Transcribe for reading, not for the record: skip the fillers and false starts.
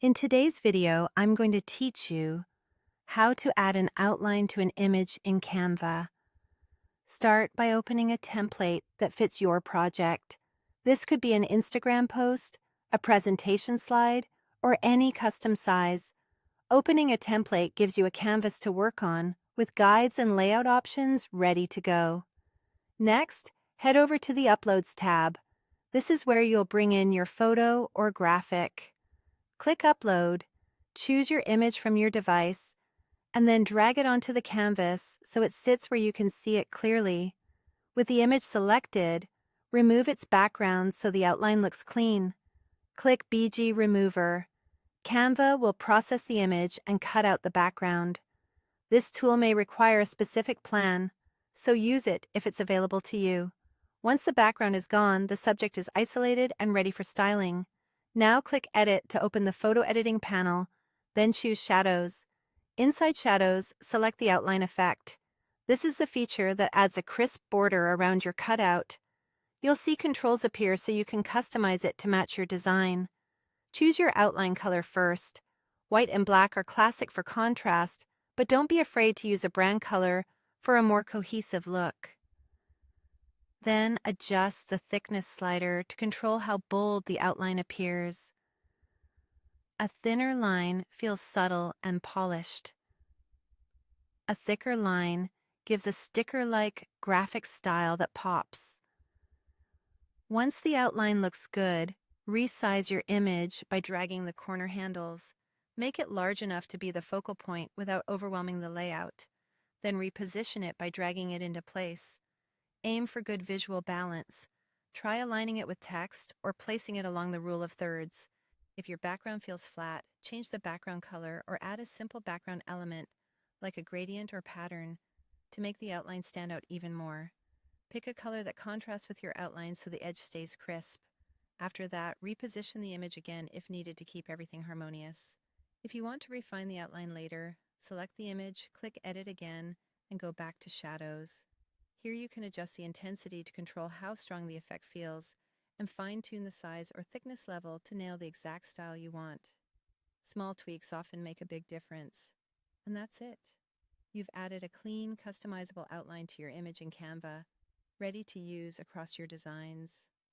In today's video, I'm going to teach you how to add an outline to an image in Canva. Start by opening a template that fits your project. This could be an Instagram post, a presentation slide, or any custom size. Opening a template gives you a canvas to work on, with guides and layout options ready to go. Next, head over to the Uploads tab. This is where you'll bring in your photo or graphic. Click Upload, choose your image from your device, and then drag it onto the canvas so it sits where you can see it clearly. With the image selected, remove its background so the outline looks clean. Click BG Remover. Canva will process the image and cut out the background. This tool may require a specific plan, so use it if it's available to you. Once the background is gone, the subject is isolated and ready for styling. Now click Edit to open the photo editing panel, then choose Shadows. Inside Shadows, select the outline effect. This is the feature that adds a crisp border around your cutout. You'll see controls appear so you can customize it to match your design. Choose your outline color first. White and black are classic for contrast, but don't be afraid to use a brand color for a more cohesive look. Then adjust the thickness slider to control how bold the outline appears. A thinner line feels subtle and polished. A thicker line gives a sticker-like graphic style that pops. Once the outline looks good, resize your image by dragging the corner handles. Make it large enough to be the focal point without overwhelming the layout. Then reposition it by dragging it into place. Aim for good visual balance. Try aligning it with text or placing it along the rule of thirds. If your background feels flat, change the background color or add a simple background element, like a gradient or pattern, to make the outline stand out even more. Pick a color that contrasts with your outline so the edge stays crisp. After that, reposition the image again if needed to keep everything harmonious. If you want to refine the outline later, select the image, click Edit again, and go back to Shadows. Here you can adjust the intensity to control how strong the effect feels, and fine-tune the size or thickness level to nail the exact style you want. Small tweaks often make a big difference. And that's it. You've added a clean, customizable outline to your image in Canva, ready to use across your designs.